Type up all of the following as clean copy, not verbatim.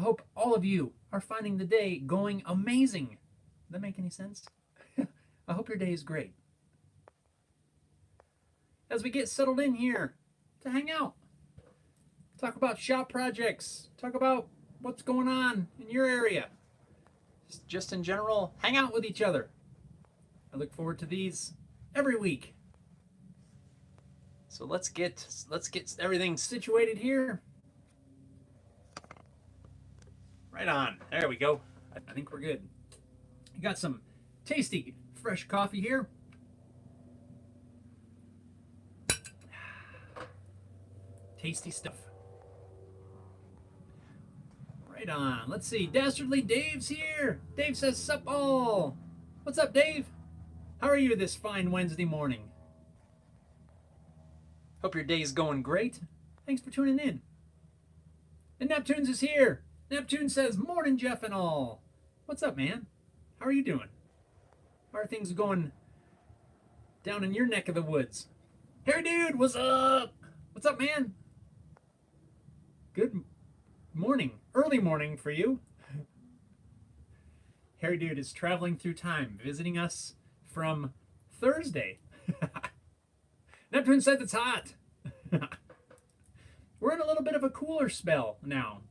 I hope all of you are finding the day going amazing. Does that make any sense? I hope your day is great. As we get settled in here to hang out, talk about shop projects, talk about what's going on in your area, just in general, hang out with each other. I look forward to these every week. So let's get everything situated here. Right on. There we go. I think we're good. You got some tasty fresh coffee here. Tasty stuff. Right on. Let's see. Dastardly Dave's here. Dave says, sup all. What's up, Dave? How are you this fine Wednesday morning? Hope your day's going great. Thanks for tuning in. And Neptune's is here. Neptune says, morning, Jeff and all. What's up, man? How are you doing? How are things going down in your neck of the woods? Harry Dude, what's up? What's up, man? Good morning. Early morning for you. Harry Dude is traveling through time, visiting us from Thursday. Neptune said it's hot. We're in a little bit of a cooler spell now.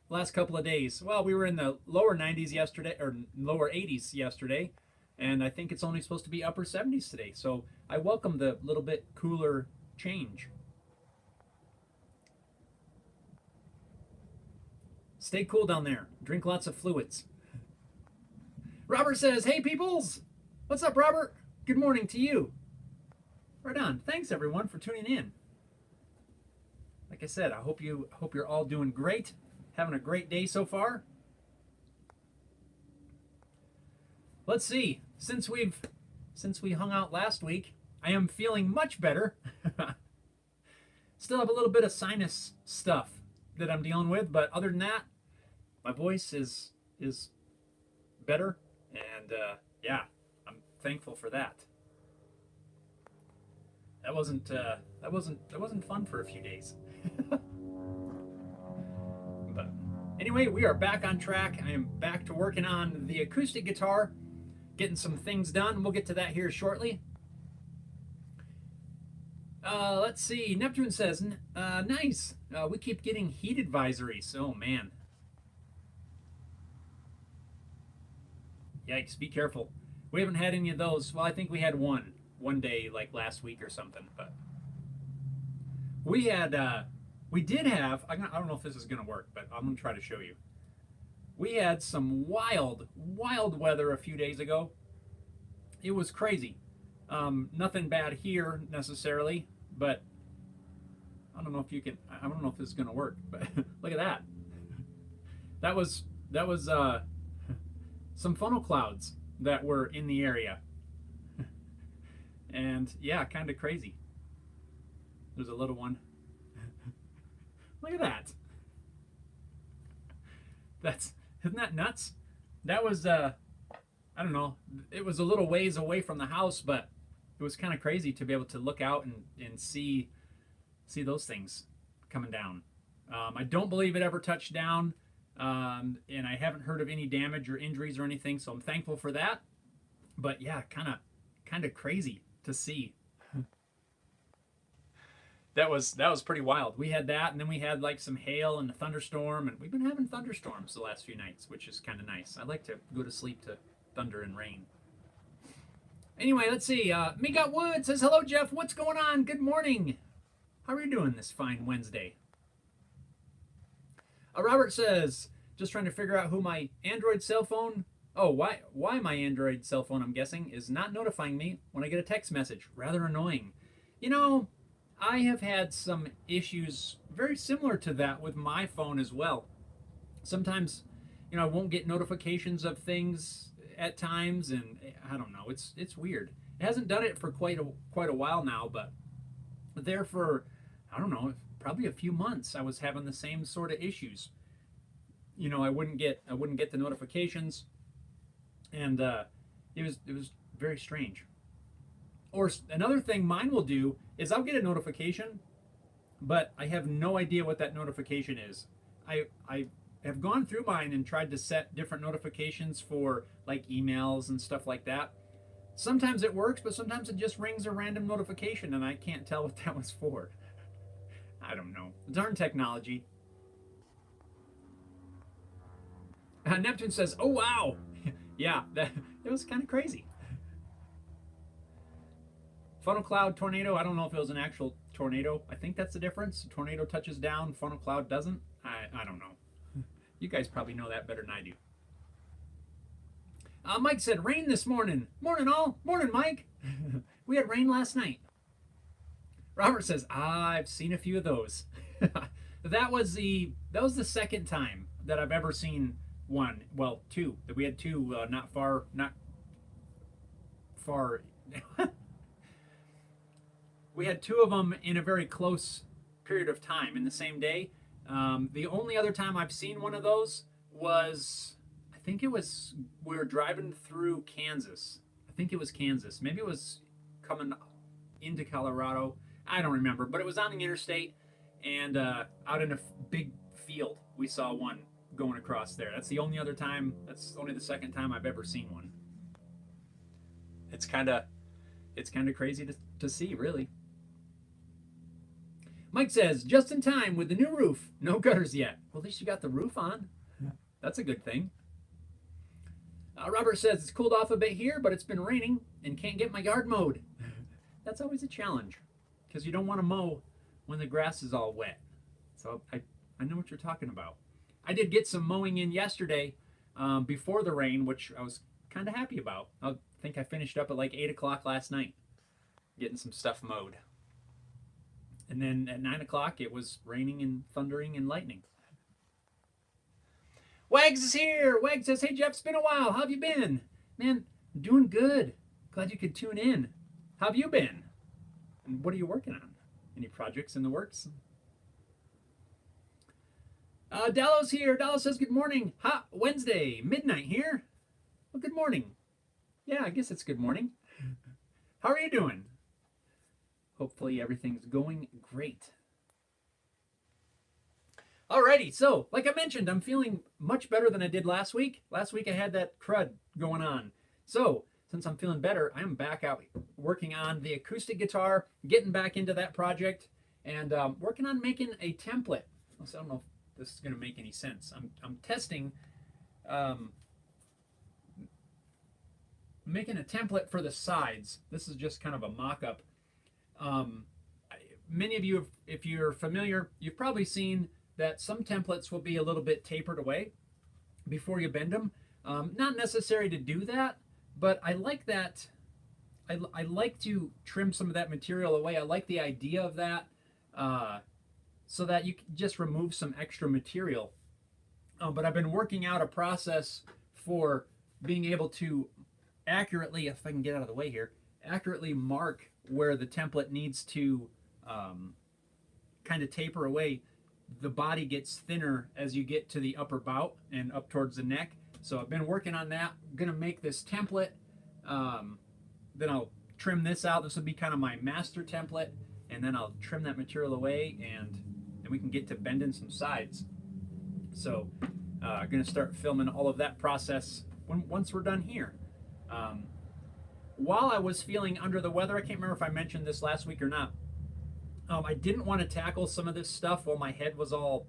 Last couple of days. Well, we were in the lower 90s yesterday, or lower 80s yesterday, and I think it's only supposed to be upper 70s today. So I welcome the little bit cooler change. Stay cool down there. Drink lots of fluids. Robert says, hey peoples! What's up, Robert? Good morning to you. Right on. Thanks everyone for tuning in. Like I said, I hope you're all doing great. Having a great day so far. Let's see. Since we hung out last week, I am feeling much better. Still have a little bit of sinus stuff that I'm dealing with, but other than that, my voice is better, and yeah, I'm thankful for that. That wasn't fun for a few days. But anyway, we are back on track. I am back to working on the acoustic guitar, getting some things done. We'll get to that here shortly. Let's see. Neptune says, nice. We keep getting heat advisories. Oh, man. Yikes, be careful. We haven't had any of those. Well, I think we had one day, like last week or something. But we did have, I don't know if this is going to work, but I'm going to try to show you. We had some wild weather a few days ago. It was crazy. Nothing bad here necessarily, but I don't know if this is going to work, but look at that. That was some funnel clouds that were in the area. And yeah, kind of crazy. There's a little one. Look at that. Isn't that nuts? That was I don't know, it was a little ways away from the house, but it was kind of crazy to be able to look out and see those things coming down. I don't believe it ever touched down, and I haven't heard of any damage or injuries or anything, so I'm thankful for that. But yeah, kind of crazy to see. That was pretty wild. We had that, and then we had like some hail and a thunderstorm, and we've been having thunderstorms the last few nights, which is kind of nice. I like to go to sleep to thunder and rain. Anyway, let's see. Me Got Wood says, hello, Jeff. What's going on? Good morning. How are you doing this fine Wednesday? Robert says, just trying to figure out who my Android cell phone, why my Android cell phone, I'm guessing, is not notifying me when I get a text message. Rather annoying. You know, I have had some issues very similar to that with my phone as well. Sometimes, you know, I won't get notifications of things at times, and I don't know, it's weird. It hasn't done it for quite a while now, but there for, I don't know, probably a few months I was having the same sort of issues. You know, I wouldn't get the notifications, and it was very strange. Or another thing mine will do is I'll get a notification, but I have no idea what that notification is. I have gone through mine and tried to set different notifications for like emails and stuff like that. Sometimes it works, but sometimes it just rings a random notification and I can't tell what that was for. I don't know. Darn technology. Neptune says, "Oh wow, yeah, that it was kind of crazy." Funnel cloud tornado. I don't know if it was an actual tornado. I think that's the difference. A tornado touches down, funnel cloud doesn't. I don't know. You guys probably know that better than I do. Mike said rain this morning. Morning all. Morning, Mike. We had rain last night. Robert says I've seen a few of those. that was the second time that I've ever seen one. Well, two. That we had two. Not far. We had two of them in a very close period of time in the same day. The only other time I've seen one of those was, I think it was, we were driving through Kansas. I think it was Kansas. Maybe it was coming into Colorado. I don't remember, but it was on the interstate and out in a big field. We saw one going across there. That's the only other time. That's only the second time I've ever seen one. It's kind of crazy to see, really. Mike says, just in time with the new roof. No gutters yet. Well, at least you got the roof on. That's a good thing. Robert says, it's cooled off a bit here, but it's been raining and can't get my yard mowed. That's always a challenge because you don't want to mow when the grass is all wet. So I know what you're talking about. I did get some mowing in yesterday before the rain, which I was kind of happy about. I think I finished up at like 8 o'clock last night getting some stuff mowed. And then at 9 o'clock, it was raining and thundering and lightning. Wags is here. Wags says, hey, Jeff, it's been a while. How have you been? Man, doing good. Glad you could tune in. How have you been? And what are you working on? Any projects in the works? Dallo's here. Dallo says, good morning. Hot Wednesday, midnight here. Well, good morning. Yeah, I guess it's good morning. How are you doing? Hopefully everything's going great. Alrighty, so like I mentioned, I'm feeling much better than I did last week. Last week I had that crud going on. So since I'm feeling better, I'm back out working on the acoustic guitar, getting back into that project, and working on making a template. So I don't know if this is going to make any sense. I'm testing making a template for the sides. This is just kind of a mock-up. Many of you, if you're familiar, you've probably seen that some templates will be a little bit tapered away before you bend them. Not necessary to do that, but I like that. I like to trim some of that material away. I like the idea of that, so that you can just remove some extra material. But I've been working out a process for being able to accurately, if I can get out of the way here, accurately mark where the template needs to kind of taper away. The body gets thinner as you get to the upper bout and up towards the neck. So I've been working on that. I'm going to make this template. Then I'll trim this out. This will be kind of my master template. And then I'll trim that material away and then we can get to bending some sides. So I'm going to start filming all of that process once we're done here. While I was feeling under the weather, I can't remember if I mentioned this last week or not, I didn't want to tackle some of this stuff while my head was all,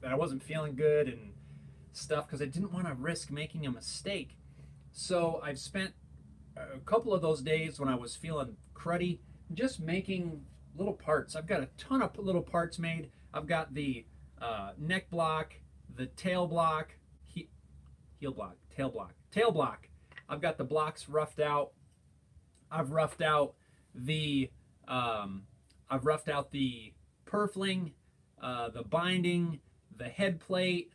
that I wasn't feeling good and stuff, because I didn't want to risk making a mistake. So I've spent a couple of those days when I was feeling cruddy just making little parts. I've got a ton of little parts made. I've got the neck block, the tail block, heel block, tail block. I've got the blocks roughed out. I've roughed out the purfling, the binding, the head plate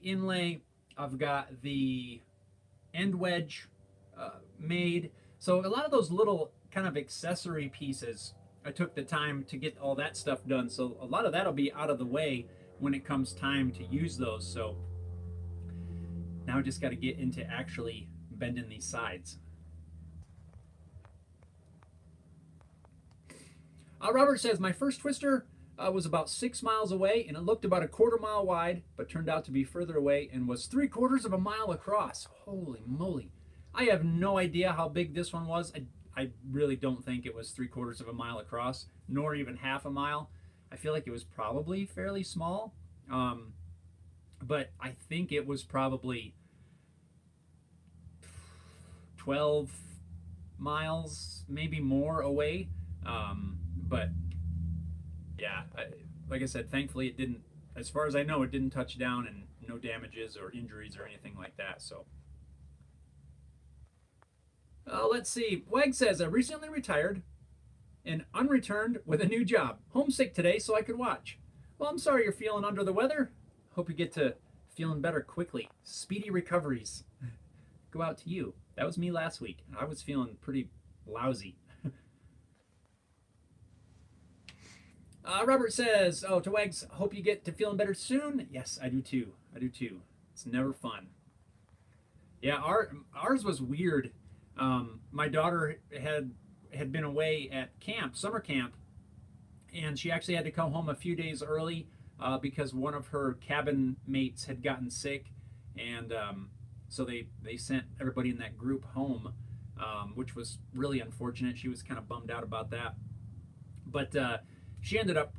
inlay. I've got the end wedge made. So a lot of those little kind of accessory pieces, I took the time to get all that stuff done. So a lot of that'll be out of the way when it comes time to use those. So now I just got to get into actually bending these sides. Robert says, my first twister was about 6 miles away, and it looked about a quarter mile wide, but turned out to be further away and was 3/4 of a mile across. Holy moly. I have no idea how big this one was. I really don't think it was 3/4 of a mile across, nor even half a mile. I feel like it was probably fairly small, but I think it was probably 12 miles, maybe more away. But yeah, like I said, thankfully it didn't, as far as I know, it didn't touch down, and no damages or injuries or anything like that. So let's see. Weg says, I recently retired and unreturned with a new job. Homesick today so I could watch. Well, I'm sorry you're feeling under the weather. Hope you get to feeling better quickly. Speedy recoveries. Go out to you. That was me last week. I was feeling pretty lousy. Robert says, oh, to Wags, hope you get to feeling better soon. Yes, I do too. I do too. It's never fun. Yeah, ours was weird. My daughter had been away at camp, summer camp, and she actually had to come home a few days early because one of her cabin mates had gotten sick, and so they sent everybody in that group home, which was really unfortunate. She was kind of bummed out about that, but she ended up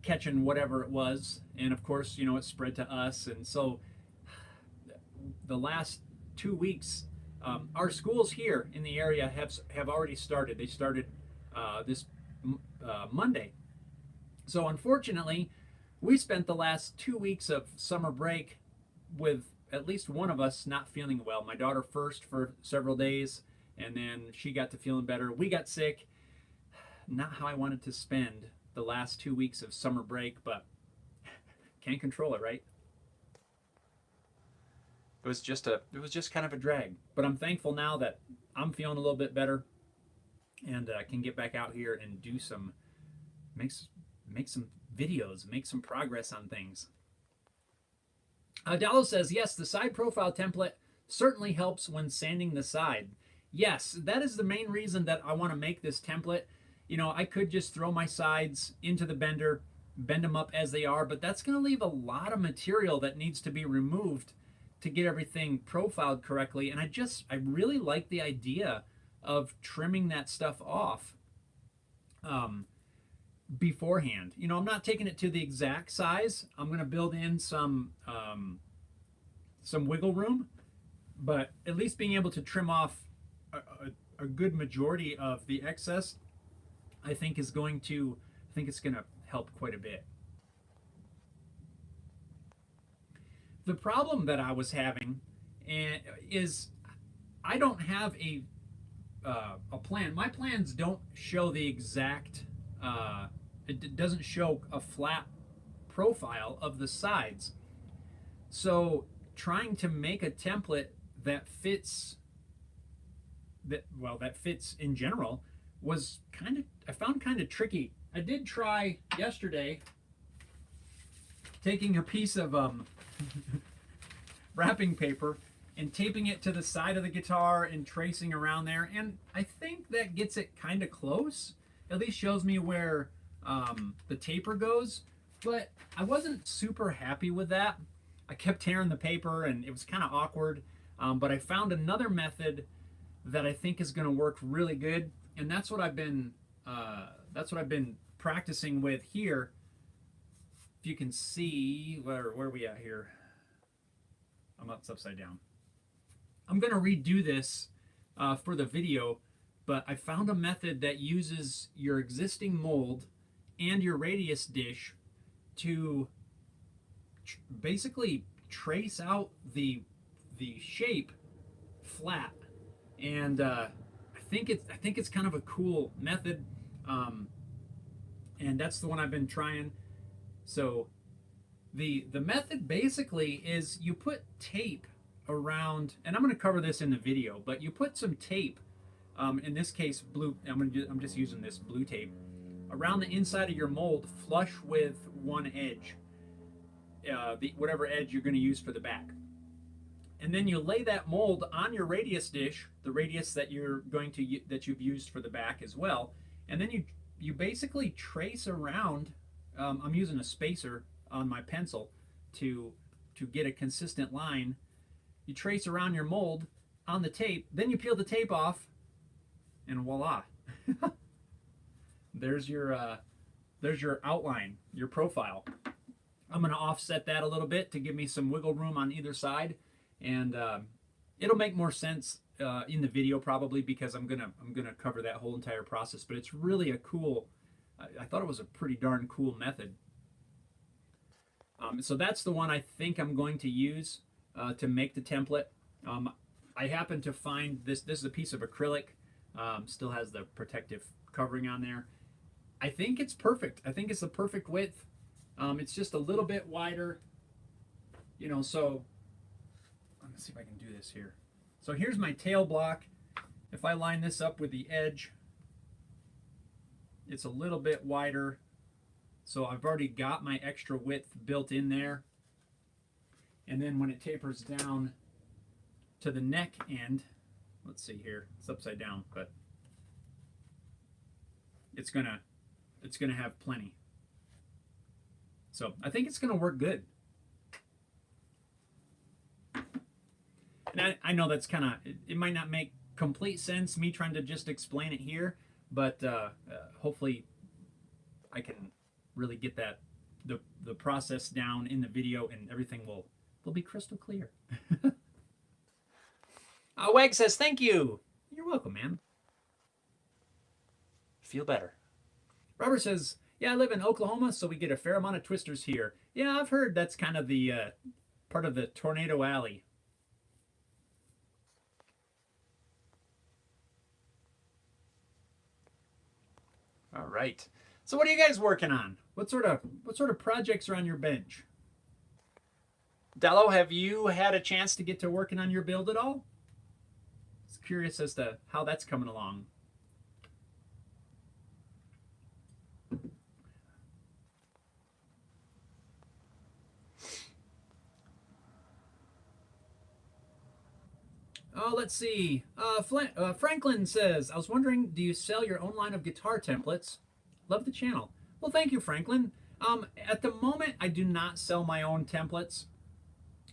catching whatever it was, and of course, you know, it spread to us, and so the last 2 weeks, our schools here in the area have already started. They started this Monday. So unfortunately, we spent the last 2 weeks of summer break with at least one of us not feeling well. My daughter first for several days, and then she got to feeling better. We got sick. Not how I wanted to spend the last 2 weeks of summer break, but can't control it, right? It was just kind of a drag, but I'm thankful now that I'm feeling a little bit better, and can get back out here and do make some videos, make some progress on things. Dallo says, yes, the side profile template certainly helps when sanding the side. Yes, that is the main reason that I want to make this template. You know, I could just throw my sides into the bender, bend them up as they are, but that's going to leave a lot of material that needs to be removed to get everything profiled correctly. And I really like the idea of trimming that stuff off beforehand. You know, I'm not taking it to the exact size. I'm going to build in some wiggle room, but at least being able to trim off a good majority of the excess, I think it's going to help quite a bit. The problem that I was having is I don't have a plan. My plans don't show the exact. It doesn't show a flat profile of the sides. So trying to make a template that fits in general was I found kind of tricky. I did try yesterday taking a piece of wrapping paper and taping it to the side of the guitar and tracing around there, and I think that gets it kind of close. At least shows me where the taper goes, but I wasn't super happy with that. I kept tearing the paper and it was kind of awkward, but I found another method that I think is going to work really good, and that's what I've been practicing with here. If you can see, where are we at here? It's upside down. I'm going to redo this for the video, but I found a method that uses your existing mold and your radius dish to basically trace out the shape flat, and I think it's kind of a cool method, and that's the one I've been trying. So the method basically is you put tape around, and I'm going to cover this in the video, but you put some tape, in this case blue. I'm just using this blue tape around the inside of your mold, flush with one edge, whatever edge you're going to use for the back, and then you lay that mold on your radius dish, the radius that you've used for the back as well, and then you basically trace around I'm using a spacer on my pencil to get a consistent line. You trace around your mold on the tape, then you peel the tape off, and voila, there's your outline, your profile. I'm going to offset that a little bit to give me some wiggle room on either side, and it'll make more sense in the video probably, because I'm gonna cover that whole entire process. But it's really a cool. I thought it was a pretty darn cool method. So that's the one I think I'm going to use to make the template. I happen to find this. This is a piece of acrylic. Still has the protective covering on there. I think it's perfect. I think it's the perfect width. It's just a little bit wider, you know. So let's see if I can do this here. So here's my tail block. If I line this up with the edge, it's a little bit wider. So I've already got my extra width built in there. And then when it tapers down to the neck end, let's see here, it's upside down, but it's gonna have plenty. So I think it's gonna work good. And I know that's kind of, it might not make complete sense, me trying to just explain it here, but hopefully I can really get that the process down in the video, and everything will be crystal clear. Wag says, thank you. You're welcome, man. Feel better. Robert says, yeah, I live in Oklahoma, so we get a fair amount of twisters here. Yeah, I've heard that's kind of the part of the Tornado Alley. All right. So what are you guys working on? What sort of projects are on your bench? Dello, have you had a chance to get to working on your build at all? Just curious as to how that's coming along. Oh, let's see. Franklin says, I was wondering, do you sell your own line of guitar templates? Love the channel. Well, thank you, Franklin. At the moment, I do not sell my own templates.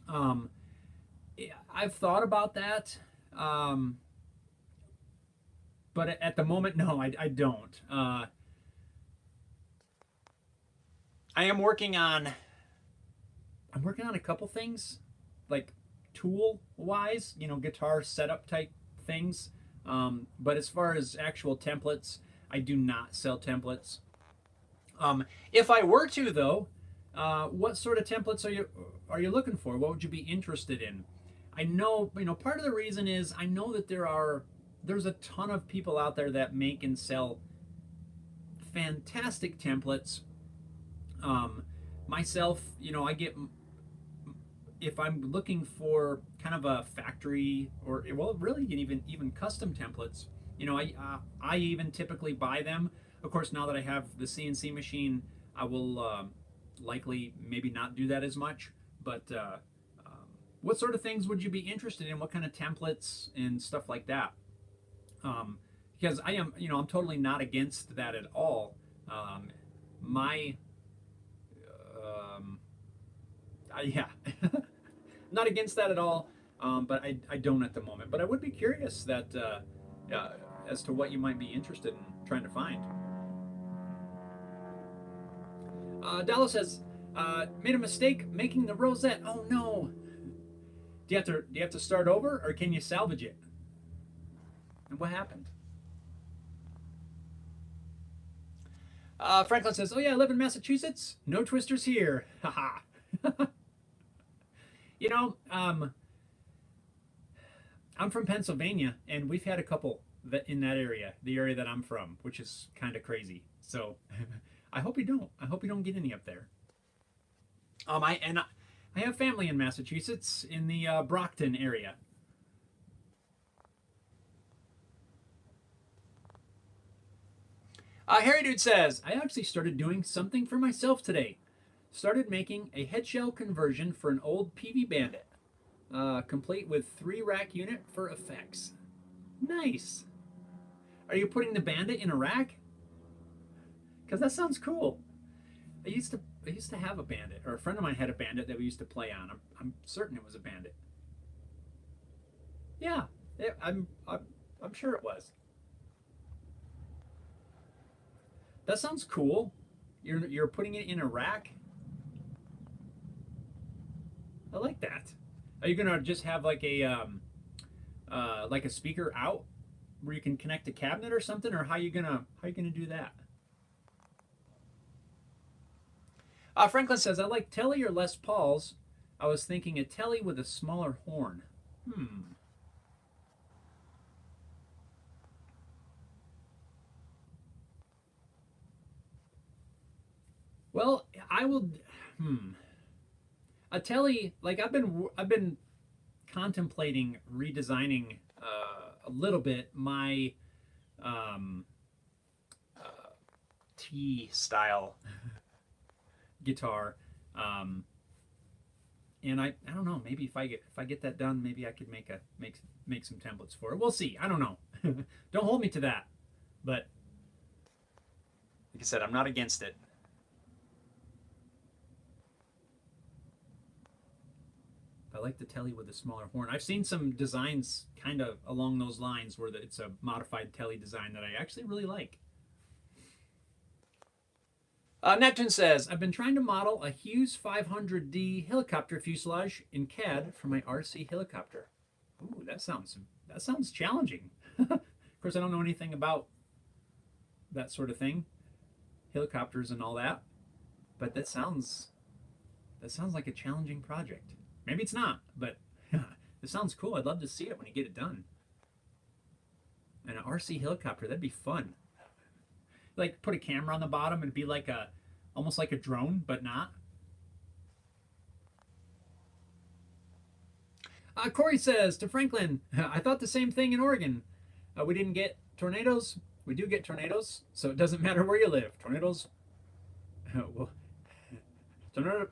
I've thought about that. But at the moment, no, I don't. I'm working on a couple things, like tool wise, you know, guitar setup type things. But as far as actual templates, I do not sell templates. If I were to, though, what sort of templates are you looking for? What would you be interested in? I know, you know, part of the reason is I know that there's a ton of people out there that make and sell fantastic templates. Myself, you know, if I'm looking for kind of a factory, or, well, really even custom templates, you know, I even typically buy them. Of course, now that I have the CNC machine, I will likely maybe not do that as much. But what sort of things would you be interested in? What kind of templates and stuff like that? Because I am, you know, I'm totally not against that at all. Yeah, not against that at all. But I don't at the moment. But I would be curious that as to what you might be interested in trying to find. Dallas says, made a mistake making the rosette. Oh no! Do you have to start over, or can you salvage it? And what happened? Franklin says, oh yeah, I live in Massachusetts. No twisters here. Haha. You know, I'm from Pennsylvania, and we've had a couple in that area, the area that I'm from, which is kind of crazy. So I hope you don't. I hope you don't get any up there. I have family in Massachusetts, in the Brockton area. Harry Dude says, I actually started doing something for myself today. Started making a headshell conversion for an old PV Bandit, complete with 3-rack unit for effects. Nice. Are you putting the Bandit in a rack? Because that sounds cool. I used to have a bandit, or a friend of mine had a bandit that we used to play on. I'm certain it was a bandit. Yeah, I'm sure it was. That sounds cool. You're putting it in a rack. I like that. Are you gonna just have like a speaker out where you can connect a cabinet or something, or how you gonna do that? Franklin says I like Telly or Les Pauls. I was thinking a Telly with a smaller horn. Hmm. Well, I will. Hmm. A Telly, like I've been contemplating redesigning a little bit my um, T style guitar, um, and I don't know. Maybe if I get that done, maybe I could make some templates for it. We'll see. I don't know. Don't hold me to that. But like I said, I'm not against it. I like the Telly with a smaller horn. I've seen some designs kind of along those lines where it's a modified Telly design that I actually really like. Neptune says, I've been trying to model a Hughes 500D helicopter fuselage in CAD for my RC helicopter. Ooh, that sounds challenging. Of course, I don't know anything about that sort of thing, helicopters and all that, but that sounds like a challenging project. Maybe it's not, but it sounds cool. I'd love to see it when you get it done. And an RC helicopter, that'd be fun. Like put a camera on the bottom and be like a almost like a drone, but not. Corey says to Franklin, I thought the same thing in Oregon. We didn't get tornadoes. We do get tornadoes, so it doesn't matter where you live. Tornadoes, well,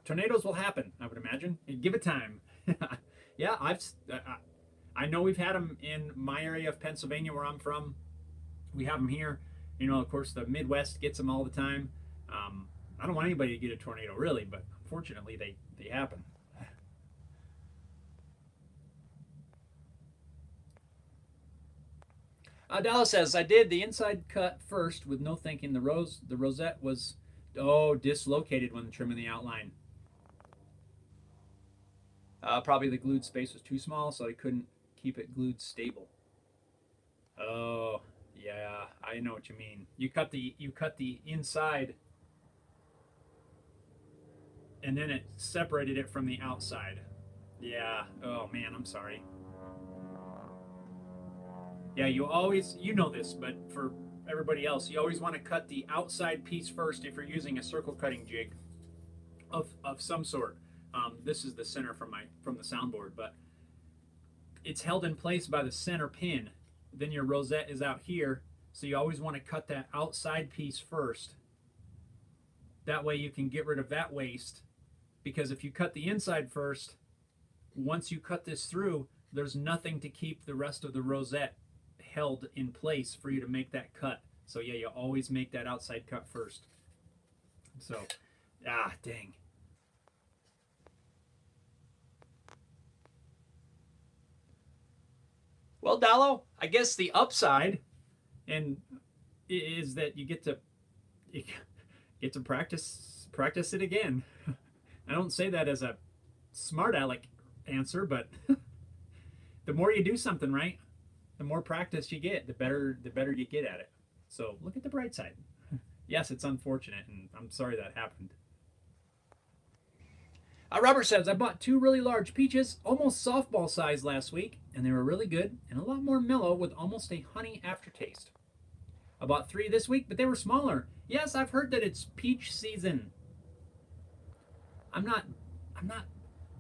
tornadoes will happen. I would imagine. Give it time. Yeah, I know we've had them in my area of Pennsylvania where I'm from. We have them here. You know, of course, the Midwest gets them all the time. I don't want anybody to get a tornado, really, but unfortunately, they happen. Dallas says, I did the inside cut first with no thinking. The rosette was, dislocated when trimming the outline. Probably the glued space was too small, so I couldn't keep it glued stable. Oh, yeah, I know what you mean. You cut the inside, and then it separated it from the outside. Yeah. Oh man, I'm sorry. Yeah, you know this, but for everybody else, you always want to cut the outside piece first if you're using a circle cutting jig of some sort. This is the center from the soundboard, but it's held in place by the center pin. Then your rosette is out here, so you always want to cut that outside piece first. That way you can get rid of that waste, because if you cut the inside first, once you cut this through, there's nothing to keep the rest of the rosette held in place for you to make that cut. So yeah, you always make that outside cut first. So, dang. Well, Dallo, I guess the upside and is that you get to practice it again. I don't say that as a smart aleck answer, but the more you do something right, the more practice you get, the better you get at it. So look at the bright side. Yes, it's unfortunate, and I'm sorry that happened. Robert says, I bought two really large peaches, almost softball size last week, and they were really good and a lot more mellow with almost a honey aftertaste. I bought three this week, but they were smaller. Yes, I've heard that it's peach season. I'm not I'm not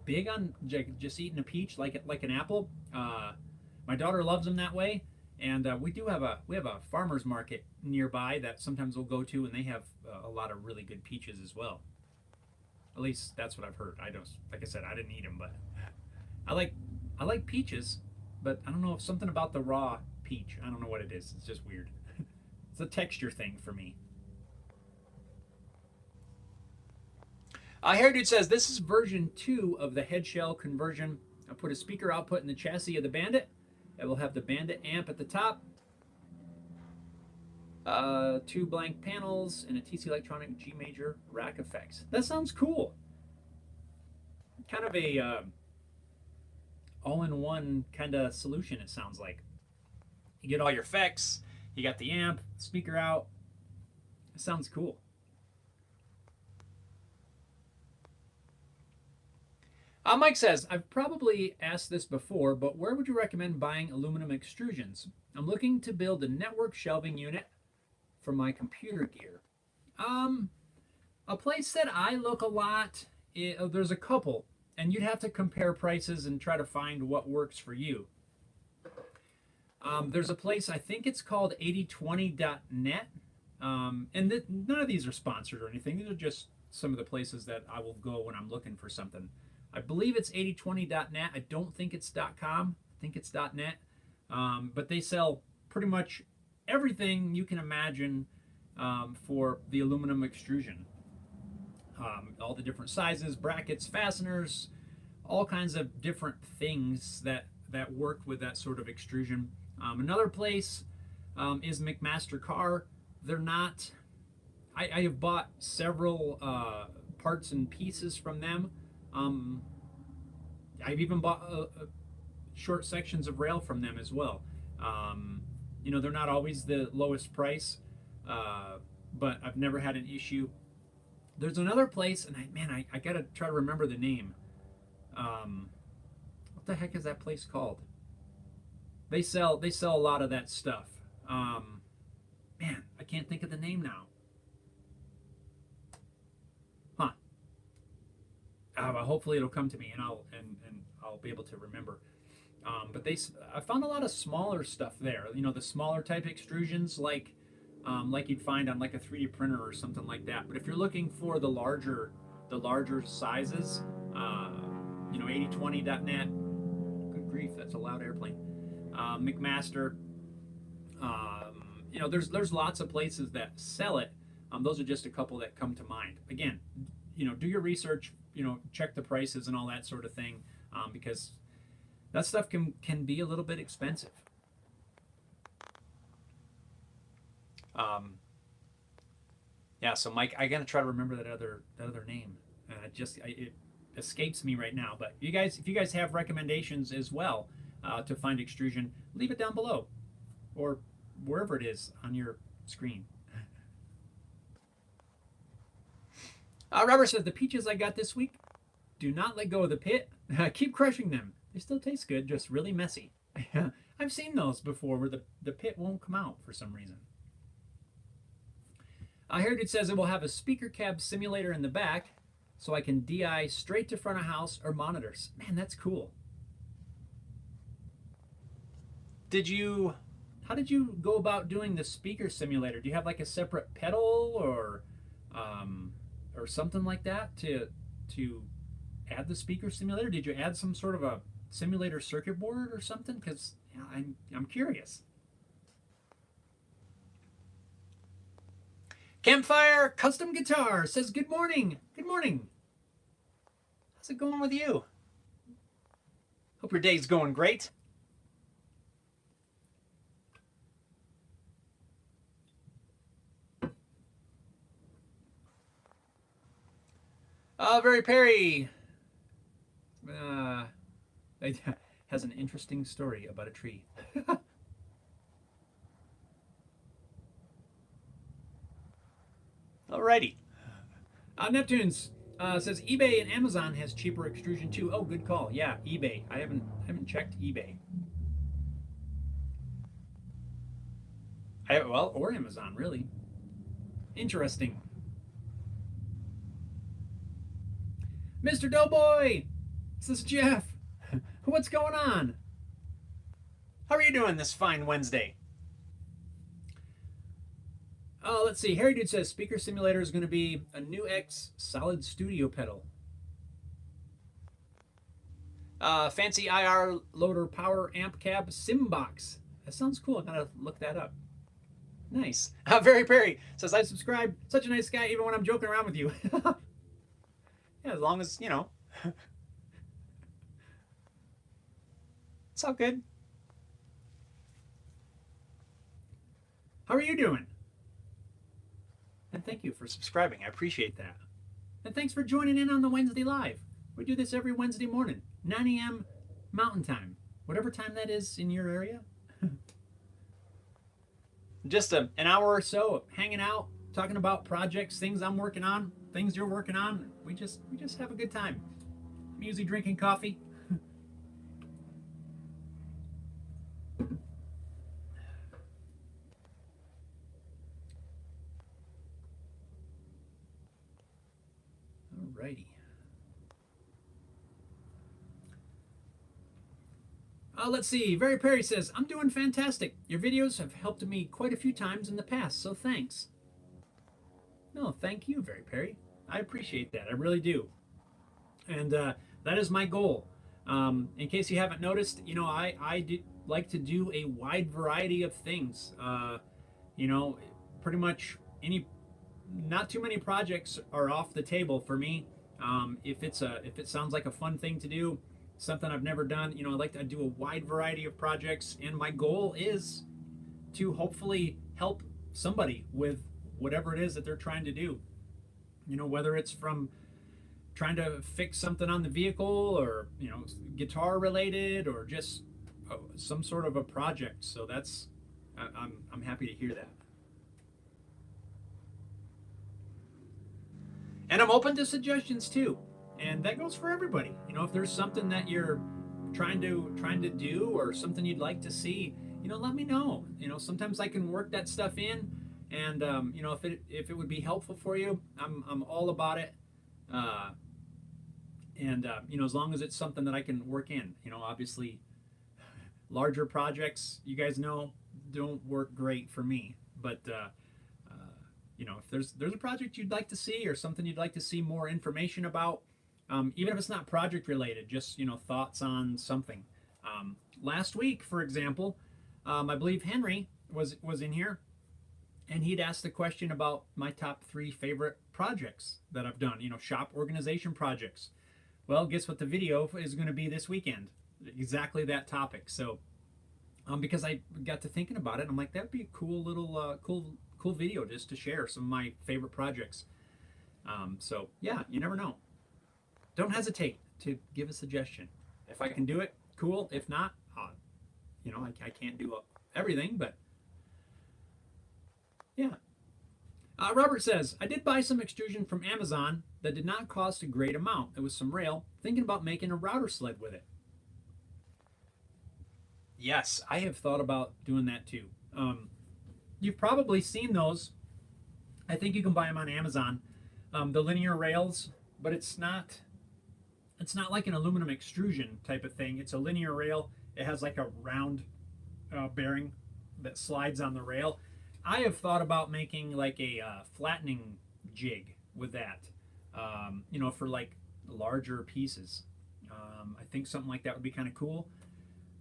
big on just eating a peach like an apple. My daughter loves them that way, and we have a farmers market nearby that sometimes we'll go to, and they have a lot of really good peaches as well. At least that's what I've heard. I don't, like I said, I didn't eat them, but I like I like peaches, but I don't know if something about the raw peach. I don't know what it is. It's just weird. It's a texture thing for me. Hair Dude says, this is version 2 of the head shell conversion. I put a speaker output in the chassis of the Bandit. It will have the Bandit amp at the top, 2 blank panels, and a TC Electronic G Major rack effects. That sounds cool. Kind of a all-in-one kind of solution, it sounds like. You get all your effects, you got the amp, speaker out. It sounds cool. Mike says, I've probably asked this before, but where would you recommend buying aluminum extrusions? I'm looking to build a network shelving unit for my computer gear. A place that I look a lot, there's a couple, and you'd have to compare prices and try to find what works for you. There's a place, I think it's called 8020.net, and none of these are sponsored or anything. These are just some of the places that I will go when I'm looking for something. I believe it's 8020.net. I don't think it's .com. I think it's .net. But they sell pretty much everything you can imagine for the aluminum extrusion. All the different sizes, brackets, fasteners, all kinds of different things that work with that sort of extrusion. Another place is McMaster Car. They're not... I have bought several parts and pieces from them. I've even bought short sections of rail from them as well. You know, they're not always the lowest price, but I've never had an issue. There's another place, and I gotta try to remember the name. What the heck is that place called? They sell a lot of that stuff. Man, I can't think of the name now. Hopefully it'll come to me, and I'll be able to remember. But I found a lot of smaller stuff there. You know, the smaller type extrusions, like you'd find on like a 3D printer or something like that. But if you're looking for the larger sizes, you know, 8020.net. Good grief, that's a loud airplane. McMaster. You know, there's lots of places that sell it. Those are just a couple that come to mind. Again, you know, do your research. You know, check the prices and all that sort of thing, because that stuff can be a little bit expensive. Yeah, so Mike, I gotta try to remember that other name. It escapes me right now. But if you guys have recommendations as well to find extrusion, leave it down below, or wherever it is on your screen. Robert says, the peaches I got this week, do not let go of the pit. Keep crushing them. They still taste good, just really messy. I've seen those before where the pit won't come out for some reason. Hair Dude says it will have a speaker cab simulator in the back so I can DI straight to front of house or monitors. Man, that's cool. How did you go about doing the speaker simulator? Do you have like a separate pedal or something like that to add the speaker simulator? Did you add some sort of a simulator circuit board or something? Because I'm curious. Campfire Custom Guitar says, good morning. Good morning. How's it going with you? Hope your day's going great. Very Perry has an interesting story about a tree. Alrighty. Neptunes says eBay and Amazon has cheaper extrusion too. Oh, good call. Yeah, eBay. I haven't checked eBay. Or Amazon, really. Interesting. Mr. Doughboy! This is Jeff. What's going on? How are you doing this fine Wednesday? Let's see. Harry Dude says speaker simulator is going to be a new X solid studio pedal. Fancy IR loader power amp cab sim box. That sounds cool. I gotta look that up. Nice. Very Perry says I subscribe. Such a nice guy, even when I'm joking around with you. Yeah, as long as, it's all good. How are you doing? And thank you for subscribing. I appreciate that. And thanks for joining in on the Wednesday Live. We do this every Wednesday morning, 9 a.m. Mountain Time, whatever time that is in your area. Just an hour or so of hanging out, talking about projects, things I'm working on, things you're working on. We just have a good time. I'm usually drinking coffee. Alrighty. Let's see. Very Perry says, I'm doing fantastic. Your videos have helped me quite a few times in the past, so thanks. No, thank you, Very Perry. I appreciate that. I really do. And that is my goal. In case you haven't noticed, I do like to do a wide variety of things. Pretty much not too many projects are off the table for me. If it sounds like a fun thing to do, something I've never done, I like to do a wide variety of projects, and my goal is to hopefully help somebody with whatever it is that they're trying to do. Whether it's from trying to fix something on the vehicle, or guitar related, or just some sort of a project. So I'm happy to hear that. And I'm open to suggestions too, and that goes for everybody. If there's something that you're trying to do, or something you'd like to see, let me know. Sometimes I can work that stuff in, and if it would be helpful for you, I'm all about it. As long as it's something that I can work in. Obviously, larger projects, you guys know, don't work great for me. But if there's a project you'd like to see, or something you'd like to see more information about, even if it's not project related, just thoughts on something. Last week, for example, I believe Henry was in here, and he'd asked the question about my top 3 favorite projects that I've done. Shop organization projects. Well, guess what the video is going to be this weekend? Exactly that topic. So, because I got to thinking about it, I'm like, that'd be a cool little cool video just to share some of my favorite projects. So yeah, you never know. Don't hesitate to give a suggestion. If I can do it, cool. If not, I can't do everything, but yeah. Robert says, I did buy some extrusion from Amazon that did not cost a great amount. It was some rail. Thinking about making a router sled with it. Yes, I have thought about doing that too. You've probably seen those. I think you can buy them on Amazon. The linear rails, but it's not like an aluminum extrusion type of thing. It's a linear rail. It has like a round bearing that slides on the rail. I have thought about making like a flattening jig with that, for like larger pieces. I think something like that would be kind of cool.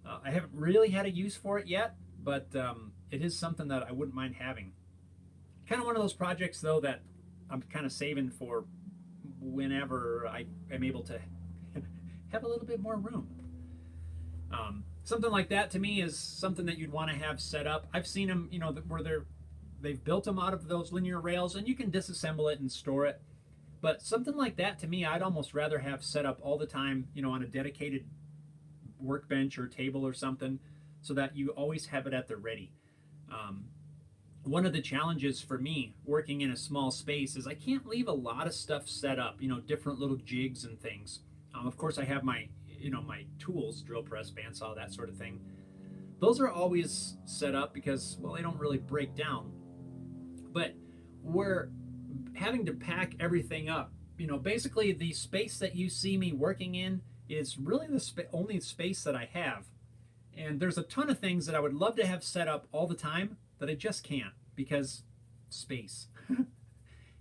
I haven't really had a use for it yet, but it is something that I wouldn't mind having. Kind of one of those projects, though, that I'm kind of saving for whenever I am able to have a little bit more room. Something like that to me is something that you'd want to have set up. I've seen them, where they've built them out of those linear rails, and you can disassemble it and store it. But something like that, to me, I'd almost rather have set up all the time, on a dedicated workbench or table or something, so that you always have it at the ready. One of the challenges for me working in a small space is I can't leave a lot of stuff set up, different little jigs and things. Of course, I have my tools, drill press, bandsaw, that sort of thing. Those are always set up because, well, they don't really break down. But we're having to pack everything up. Basically the space that you see me working in is really the only space that I have. And there's a ton of things that I would love to have set up all the time that I just can't because space.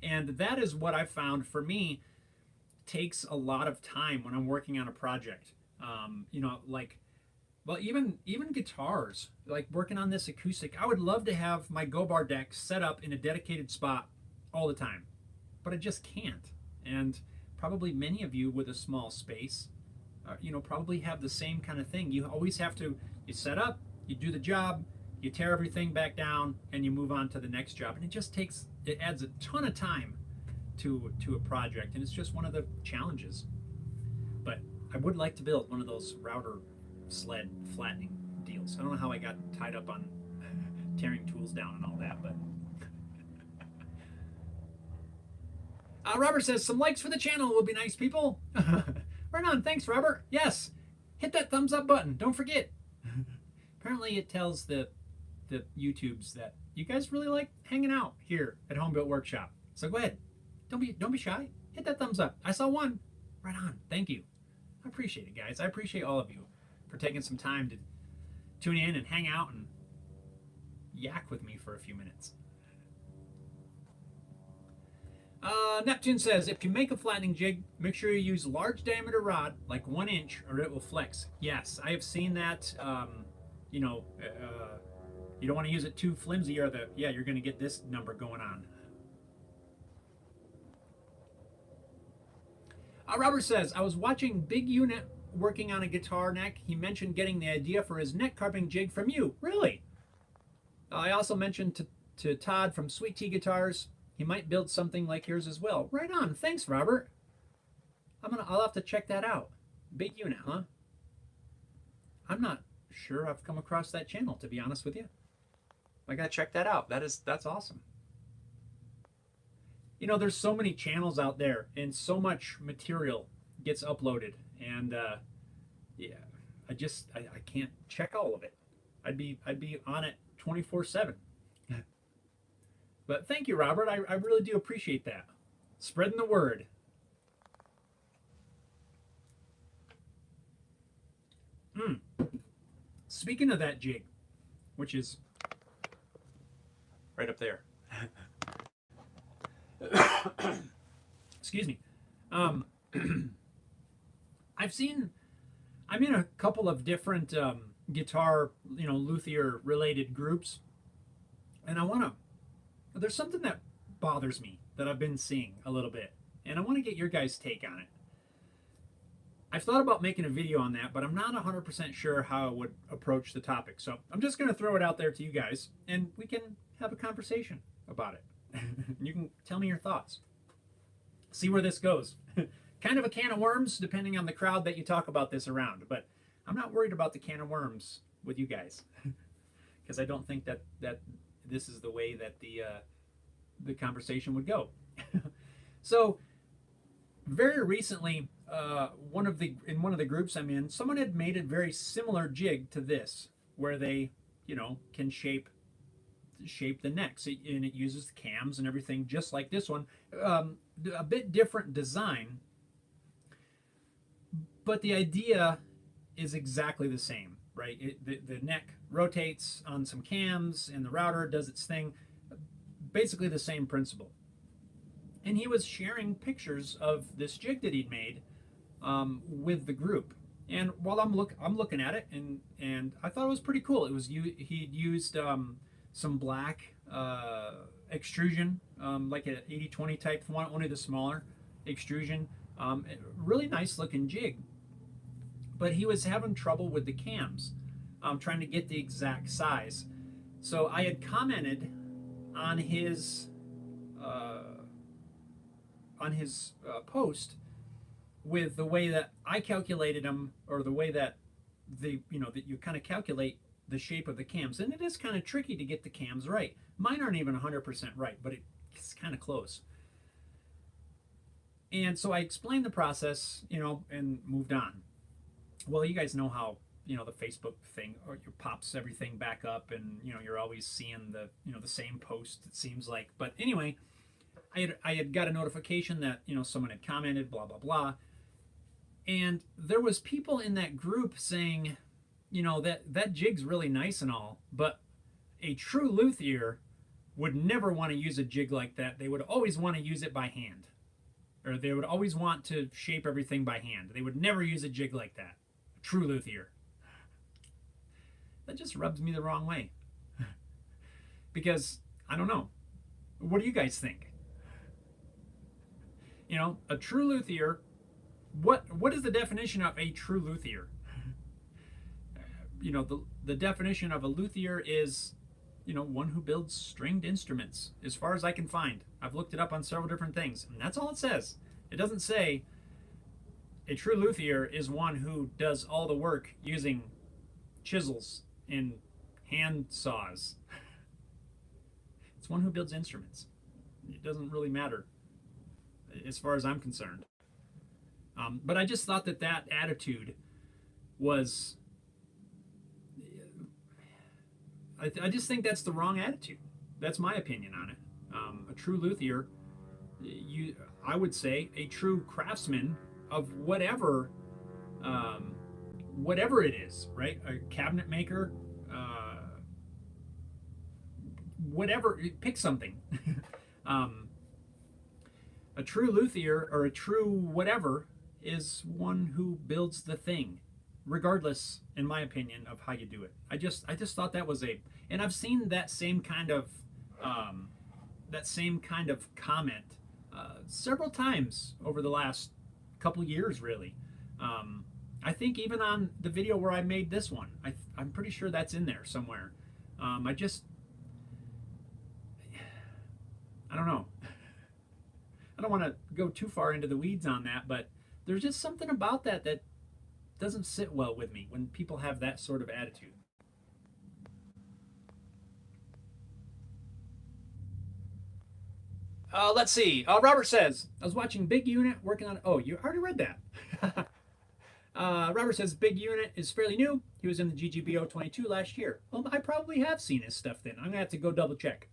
And that is what I found for me takes a lot of time when I'm working on a project. Even guitars, like working on this acoustic, I would love to have my Go Bar deck set up in a dedicated spot all the time, but I just can't. And probably many of you with a small space, probably have the same kind of thing. You always have to, you set up, you do the job, you tear everything back down, and you move on to the next job. And it adds a ton of time to a project, and it's just one of the challenges. But I would like to build one of those router sled flattening deals. I don't know how I got tied up on tearing tools down and all that, but Robert says some likes for the channel will be nice, people. Right on. Thanks, Robert. Yes, hit that thumbs up button. Don't forget. Apparently it tells the YouTubes that you guys really like hanging out here at Home Built Workshop. So go ahead. Don't be shy. Hit that thumbs up. I saw one. Right on. Thank you. I appreciate it, guys. I appreciate all of you for taking some time to tune in and hang out and yak with me for a few minutes. Neptune says, if you make a flattening jig, make sure you use large diameter rod, like 1 inch, or it will flex. Yes, I have seen that. You don't want to use it too flimsy, or you're going to get this number going on. Robert says, I was watching Big Unit working on a guitar neck. He mentioned getting the idea for his neck carving jig from you. Really? I also mentioned to Todd from Sweet Tea Guitars, he might build something like yours as well. Right on. Thanks, Robert. I'll have to check that out. Big Unit, huh? I'm not sure I've come across that channel, to be honest with you. I gotta check that out. That's awesome. There's so many channels out there, and so much material gets uploaded, and I can't check all of it. I'd be on it 24/7. But thank you, Robert. I really do appreciate that. Spreading the word. Speaking of that jig, which is right up there. Excuse me. I'm in a couple of different guitar, luthier related groups, and there's something that bothers me that I've been seeing a little bit, and I want to get your guys' take on it. I've thought about making a video on that, but I'm not 100% sure how I would approach the topic. So I'm just going to throw it out there to you guys, and we can have a conversation about it. You can tell me your thoughts. See where this goes. Kind of a can of worms, depending on the crowd that you talk about this around. But I'm not worried about the can of worms with you guys, because I don't think that this is the way that the conversation would go. So very recently, in one of the groups I'm in, someone had made a very similar jig to this, where they, can shape the necks, and it uses the cams and everything just like this one. A bit different design, but the idea is exactly the same, right? The neck rotates on some cams, and the router does its thing. Basically the same principle. And he was sharing pictures of this jig that he'd made with the group. And while I'm looking at it, and I thought it was pretty cool. He'd used some black extrusion, like an 80-20 type one, only the smaller extrusion. Really nice looking jig. But he was having trouble with the cams, trying to get the exact size. So I had commented on his post with the way that I calculated them, or the way that that you kind of calculate the shape of the cams. And it is kind of tricky to get the cams right. Mine aren't even 100% right, but it's kind of close. And so I explained the process, and moved on. Well, you guys know how, the Facebook thing, or it pops everything back up, and, you're always seeing the same post, it seems like. But anyway, I had got a notification that, someone had commented, blah, blah, blah. And there was people in that group saying, that jig's really nice and all, but a true luthier would never want to use a jig like that. They would always want to use it by hand, or they would always want to shape everything by hand. They would never use a jig like that. A true luthier. That just rubs me the wrong way. Because, I don't know. What do you guys think? A true luthier. What is the definition of a true luthier? The definition of a luthier is, one who builds stringed instruments, as far as I can find. I've looked it up on several different things, and that's all it says. It doesn't say a true luthier is one who does all the work using chisels and hand saws. It's one who builds instruments. It doesn't really matter as far as I'm concerned. But I just thought that attitude was, I just think that's the wrong attitude. That's my opinion on it. A true luthier, I would say, a true craftsman of whatever it is, right? A cabinet maker, whatever. Pick something. A true luthier or a true whatever is one who builds the thing, regardless, in my opinion, of how you do it. I just thought that was and I've seen that same kind of comment several times over the last couple years, really. I think even on the video where I made this one, I'm pretty sure that's in there somewhere. I don't know. I don't want to go too far into the weeds on that, but there's just something about that doesn't sit well with me when people have that sort of attitude. Let's see. Robert says, I was watching Big Unit working on... Oh, you already read that. Robert says, Big Unit is fairly new. He was in the GGBO 22 last year. Well, I probably have seen his stuff then. I'm going to have to go double check.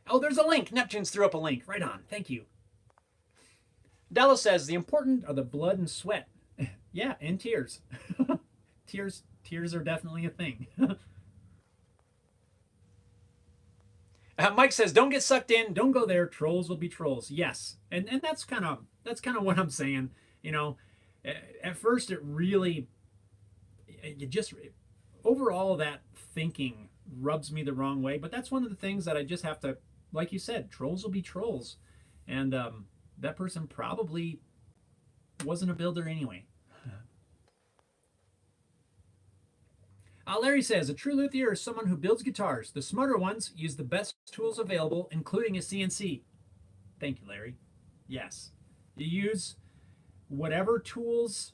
Oh, there's a link. Neptune's threw up a link. Right on. Thank you. Dallas says, the important are the blood and sweat. Yeah, and tears. Tears are definitely a thing. Mike says, don't get sucked in. Don't go there. Trolls will be trolls. Yes. And that's kind of what I'm saying. At first overall that thinking rubs me the wrong way. But that's one of the things that I just have to, like you said, trolls will be trolls. And that person probably wasn't a builder anyway. Larry says, a true luthier is someone who builds guitars. The smarter ones use the best tools available, including a CNC. Thank you, Larry. Yes. You use whatever tools,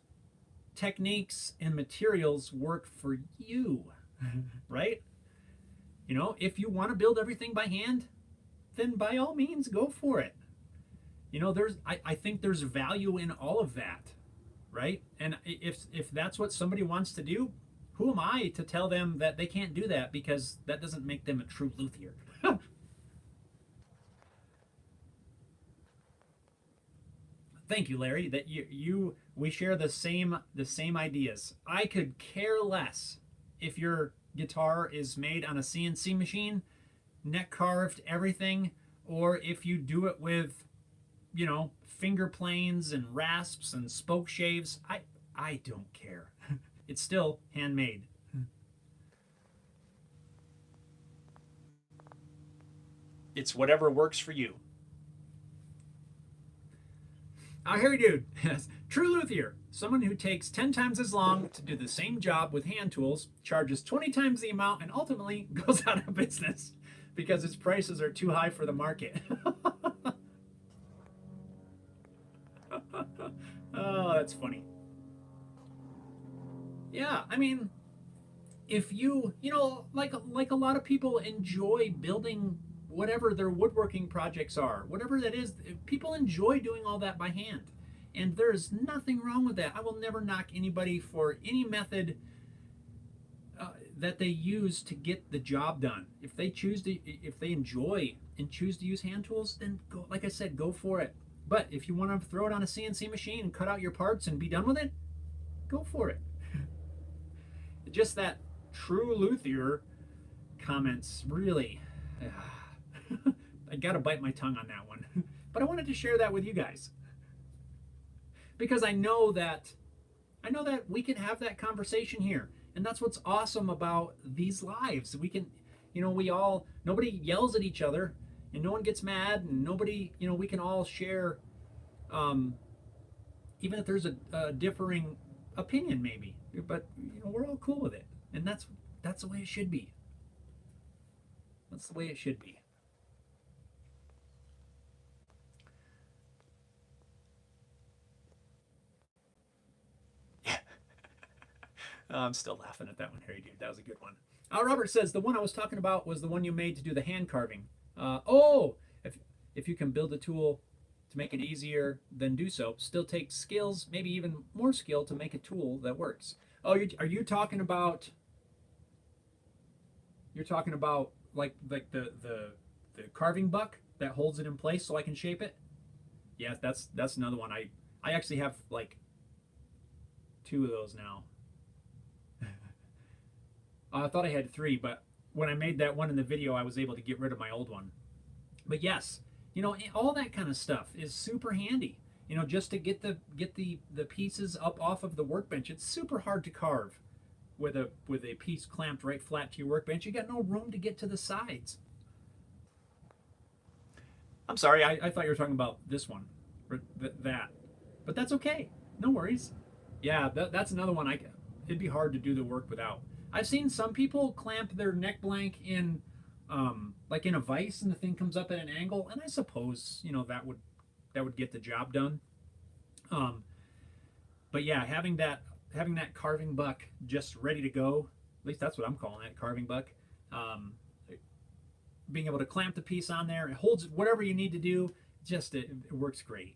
techniques, and materials work for you, right? If you want to build everything by hand, then by all means, go for it. I think there's value in all of that, right? And if that's what somebody wants to do, who am I to tell them that they can't do that, because that doesn't make them a true luthier. Thank you, Larry, that we share the same ideas. I could care less if your guitar is made on a CNC machine, neck carved, everything, or if you do it with, finger planes and rasps and spoke shaves. I don't care. It's still handmade. It's whatever works for you. Harry Dude, true luthier, someone who takes 10 times as long to do the same job with hand tools, charges 20 times the amount, and ultimately goes out of business because its prices are too high for the market. Oh, that's funny. Yeah, I mean, if like a lot of people enjoy building whatever their woodworking projects are, whatever that is, people enjoy doing all that by hand. And there's nothing wrong with that. I will never knock anybody for any method that they use to get the job done. If they enjoy and choose to use hand tools, then go, like I said, go for it. But if you want to throw it on a CNC machine and cut out your parts and be done with it, go for it. Just that true luthier comments really, I gotta bite my tongue on that one. But I wanted to share that with you guys, because I know that we can have that conversation here, and that's what's awesome about these lives. We can, nobody yells at each other, and no one gets mad, and nobody, we can all share um, even if there's a differing opinion, maybe. But we're all cool with it, and that's the way it should be. That's the way it should be. Yeah. I'm still laughing at that one, Harry dude. That was a good one. Robert says the one I was talking about was the one you made to do the hand carving. Oh, if you can build a tool to make it easier, then do so. Still takes skills, maybe even more skill to make a tool that works. Oh, are you talking about? You're talking about like the carving buck that holds it in place so I can shape it. Yeah, that's another one. I actually have like two of those now. I thought I had three, but when I made that one in the video, I was able to get rid of my old one. But yes, all that kind of stuff is super handy. Just to get the pieces up off of the workbench, it's super hard to carve with a piece clamped right flat to your workbench. You got no room to get to the sides. I'm sorry, I thought you were talking about this one, or that, but that's okay. No worries. Yeah, that's another one. It'd be hard to do the work without. I've seen some people clamp their neck blank in, like in a vise, and the thing comes up at an angle, and I suppose that would get the job done. Um, but yeah, having that carving buck just ready to go, at least that's what I'm calling it, carving buck. Um, Being able to clamp the piece on there, it holds whatever you need to do. It works great.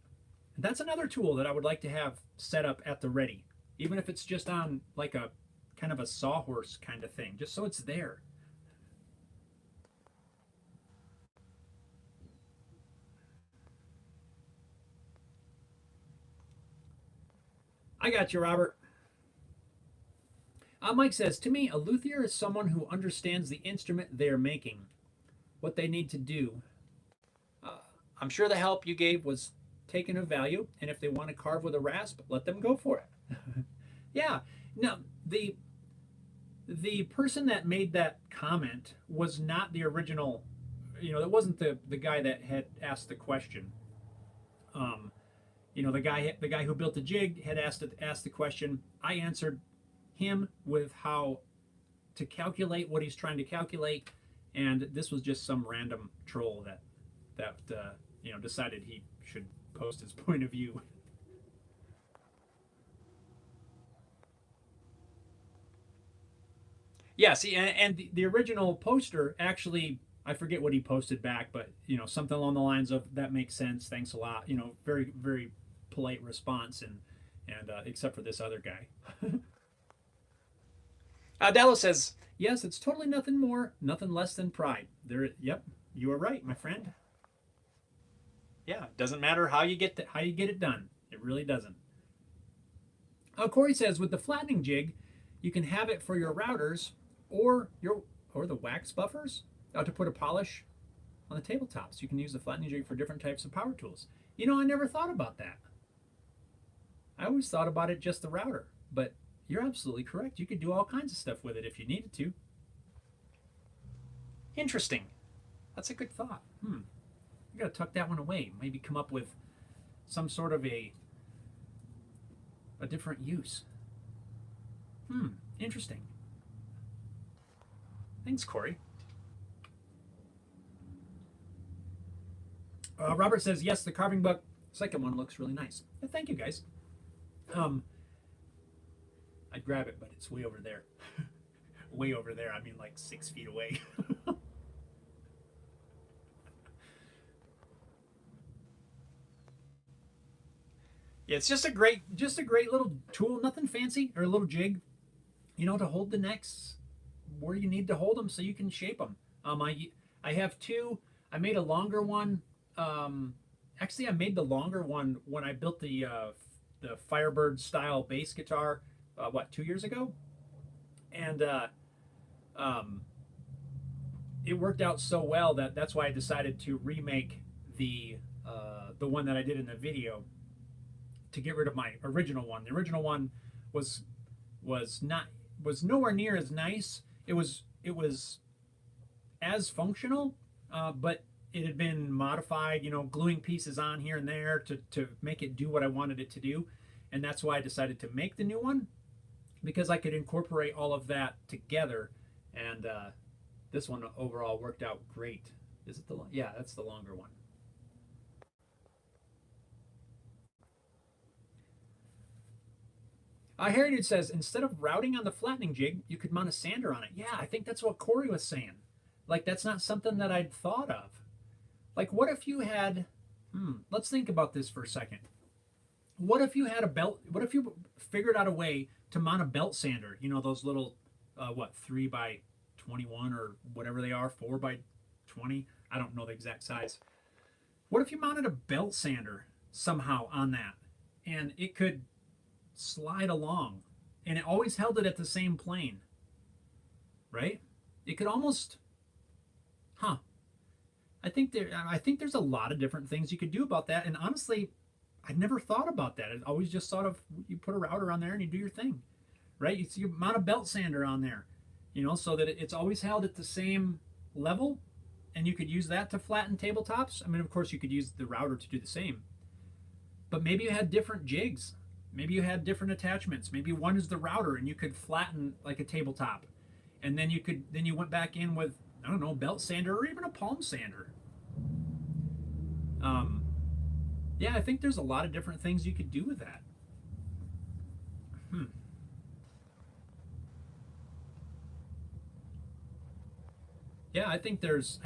And that's another tool that I would like to have set up at the ready, even if it's just on like a kind of a sawhorse kind of thing, just so it's there. I got you, Robert. Mike says, to me, a luthier is someone who understands the instrument they're making, what they need to do. Uh, I'm sure the help you gave was taken of value, and if they want to carve with a rasp, let them go for it. Yeah. No, the person that made that comment was not the original. That wasn't the guy that had asked the question. Um, the guy who built the jig had asked the question. I answered him with how to calculate what he's trying to calculate, and this was just some random troll that decided he should post his point of view. Yeah, see, and the original poster actually, I forget what he posted back, but something along the lines of that makes sense. Thanks a lot. Very very polite response, and except for this other guy. Dallas says, yes, it's totally nothing more, nothing less than pride. Yep, you are right, my friend. Yeah, it doesn't matter how you get it done. It really doesn't. Corey says, with the flattening jig, you can have it for your routers or the wax buffers to put a polish on the tabletops. You can use the flattening jig for different types of power tools. I never thought about that. I always thought about it just the router, but you're absolutely correct. You could do all kinds of stuff with it if you needed to. Interesting. That's a good thought. I gotta tuck that one away. Maybe come up with some sort of a different use. Interesting. Thanks, Corey. Robert says, yes, the carving buck second one looks really nice. Yeah, thank you, guys. I'd grab it, but it's way over there. Way over there. I mean, like 6 feet away. Yeah, it's just a great little tool. Nothing fancy, or a little jig, to hold the necks where you need to hold them so you can shape them. I have two. I made a longer one. Actually, I made the longer one when I built the Firebird style bass guitar. 2 years ago, and it worked out so well that's why I decided to remake the one that I did in the video to get rid of my original one. The original one was nowhere near as nice. It was as functional, but it had been modified, gluing pieces on here and there to make it do what I wanted it to do. And that's why I decided to make the new one, because I could incorporate all of that together. And this one overall worked out great. Is it the yeah, that's the longer one. Heritage says, instead of routing on the flattening jig, you could mount a sander on it. Yeah, I think that's what Corey was saying. Like, that's not something that I'd thought of. Like, what if you had, let's think about this for a second. What if you had a belt, what if you figured out a way to mount a belt sander? Those little, 3 by 21 or whatever they are, 4 by 20? I don't know the exact size. What if you mounted a belt sander somehow on that? And it could slide along, and it always held it at the same plane, right? It could almost, I think there's a lot of different things you could do about that, and honestly, I never thought about that. I always just thought of, you put a router on there and you do your thing, right? You mount a belt sander on there, so that it's always held at the same level, and you could use that to flatten tabletops. I mean, of course, you could use the router to do the same, but maybe you had different jigs. Maybe you had different attachments. Maybe one is the router and you could flatten like a tabletop. And then you went back in with, I don't know, belt sander or even a palm sander. Yeah, I think there's a lot of different things you could do with that. Yeah, I think there's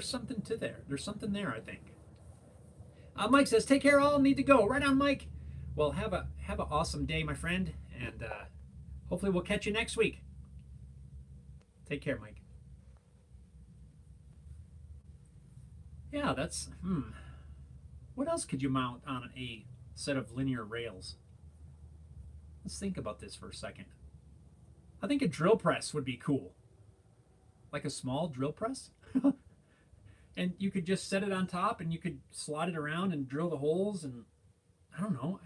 something to there. There's something there, I think. Mike says, take care all, need to go. Right on, Mike. Well, have an awesome day, my friend, and hopefully we'll catch you next week. Take care, Mike. Yeah, that's, what else could you mount on a set of linear rails? Let's think about this for a second. I think a drill press would be cool. Like a small drill press. And you could just set it on top and you could slide it around and drill the holes, and I don't know.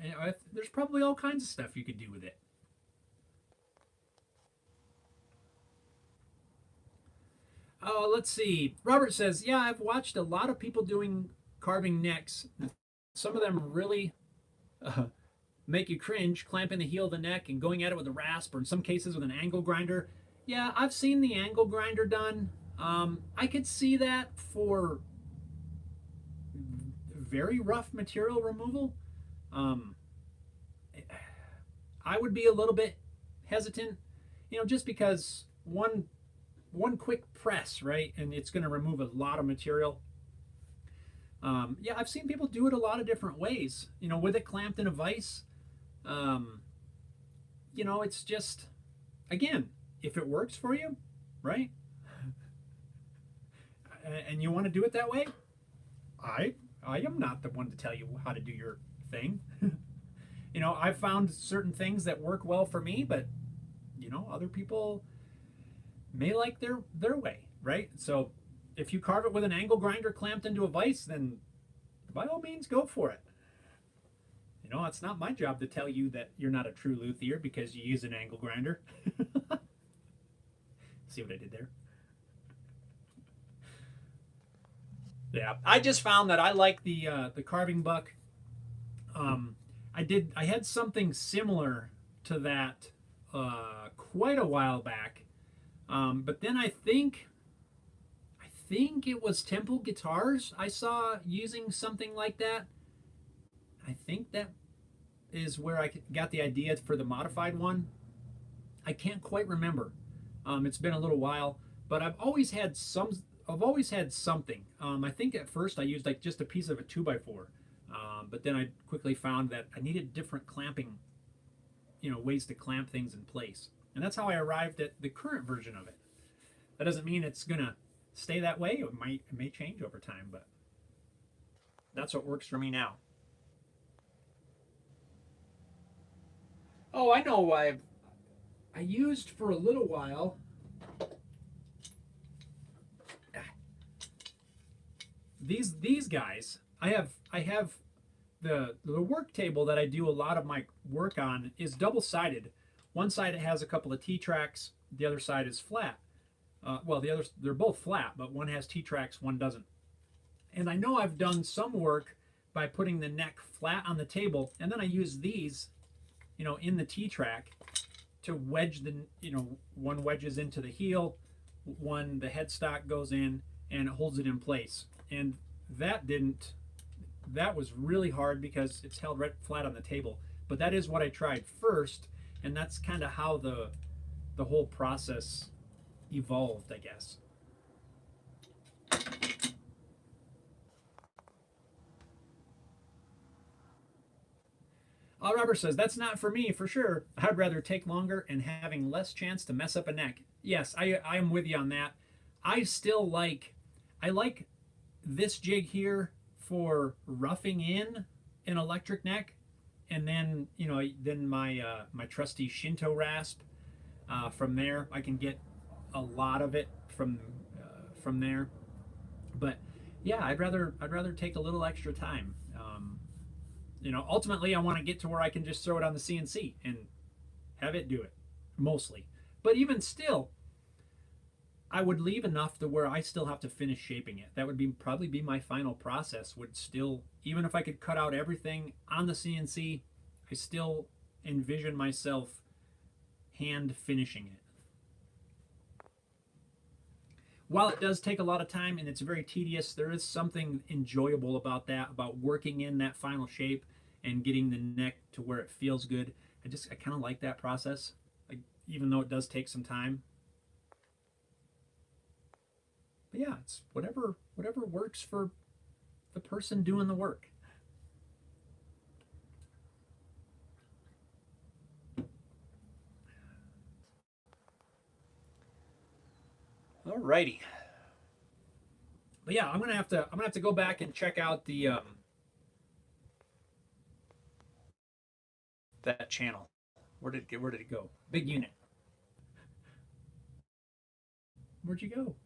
There's probably all kinds of stuff you could do with it. Oh, let's see. Robert says, yeah, I've watched a lot of people doing carving necks. Some of them really make you cringe, clamping the heel of the neck and going at it with a rasp, or in some cases with an angle grinder. Yeah, I've seen the angle grinder done. I could see that for very rough material removal. I would be a little bit hesitant, just because one quick press, right, and it's going to remove a lot of material. Yeah, I've seen people do it a lot of different ways, with it clamped in a vise. It's just, again, if it works for you, right, and you want to do it that way, I am not the one to tell you how to do your thing. I've found certain things that work well for me, but other people may like their way, right? So if you carve it with an angle grinder clamped into a vise, then by all means go for it. It's not my job to tell you that you're not a true luthier because you use an angle grinder. See what I did there? Yeah, I just found that I like the carving buck. I had something similar to that quite a while back, but then I think it was Temple Guitars I saw using something like that. I think that is where I got the idea for the modified one. I can't quite remember. It's been a little while, but I've always had something. I think at first I used like just a piece of a 2x4, but then I quickly found that I needed different clamping, ways to clamp things in place, and that's how I arrived at the current version of it. That doesn't mean it's gonna stay that way. It may change over time, but that's what works for me now. Oh, I know. I used for a little while. These guys. I have the work table that I do a lot of my work on is double-sided. One side it has a couple of T-tracks. The other side is flat. Well, they're both flat, but one has T-tracks, one doesn't. And I know I've done some work by putting the neck flat on the table, and then I use these, in the T-track to wedge one wedges into the heel, one the headstock goes in, and it holds it in place. And that was really hard because it's held right flat on the table. But that is what I tried first, and that's kind of how the whole process evolved, I guess. Robert says, that's not for me, for sure. I'd rather take longer and having less chance to mess up a neck. Yes, I am with you on that. I like this jig here for roughing in an electric neck, and then my trusty Shinto rasp. From there, I can get a lot of it from there. But yeah, I'd rather take a little extra time. Ultimately, I want to get to where I can just throw it on the CNC and have it do it, mostly. But even still, I would leave enough to where I still have to finish shaping it. That would probably be my final process. Would still, even if I could cut out everything on the CNC, I still envision myself hand finishing it. While it does take a lot of time and it's very tedious, there is something enjoyable about that, about working in that final shape and getting the neck to where it feels good. I kind of like that process, even though it does take some time. But yeah, it's whatever works for the person doing the work. Alrighty. But yeah, I'm gonna have to go back and check out the that channel. Where did it go? Big unit. Where'd you go?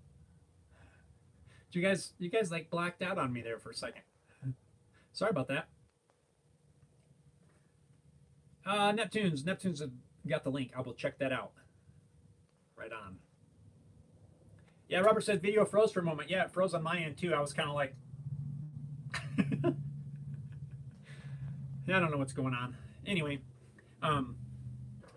You guys like blacked out on me there for a second. Sorry about that. Neptune's got the link. I will check that out. Right on. Yeah, Robert said video froze for a moment. Yeah, it froze on my end too. I was kind of like, I don't know what's going on. Anyway,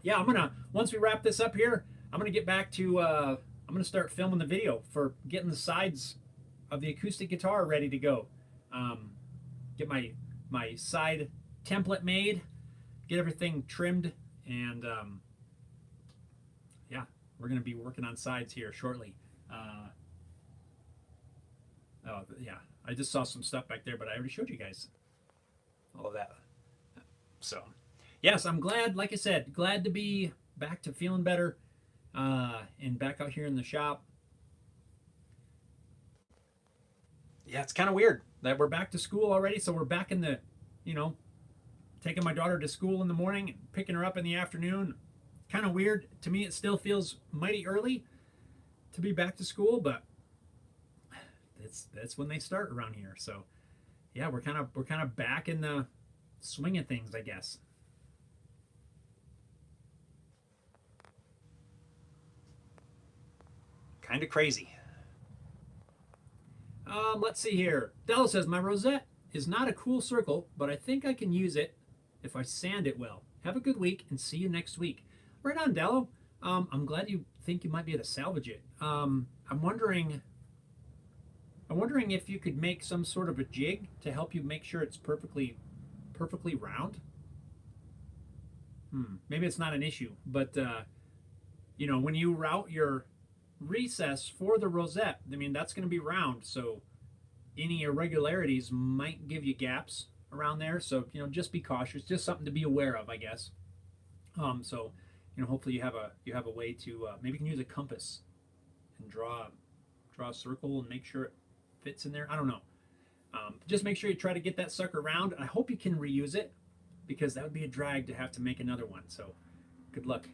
yeah, once we wrap this up here, I'm gonna get back to, I'm gonna start filming the video for getting the sides of the acoustic guitar ready to go. Get my side template made, get everything trimmed, and yeah, we're gonna be working on sides here shortly. Oh yeah, I just saw some stuff back there, but I already showed you guys all of that. So yes, I'm glad, like I said, glad to be back to feeling better, and back out here in the shop. Yeah, it's kind of weird that we're back to school already. So we're back in the, taking my daughter to school in the morning and picking her up in the afternoon. Kind of weird. To me, it still feels mighty early to be back to school, but that's when they start around here. So yeah, we're kind of back in the swing of things, I guess. Kind of crazy. Let's see here. Della says, my rosette is not a cool circle, but I think I can use it if I sand it well. Have a good week and see you next week. Right on, Dello. I'm glad you think you might be able to salvage it. I'm wondering if you could make some sort of a jig to help you make sure it's perfectly round. Maybe it's not an issue, but when you route your recess for the rosette, I mean, that's going to be round, so any irregularities might give you gaps around there. So just be cautious. Just something to be aware of, I guess. So hopefully you have a way to maybe you can use a compass and draw a circle and make sure it fits in there. I don't know. Just make sure you try to get that sucker round. I hope you can reuse it, because that would be a drag to have to make another one. So good luck.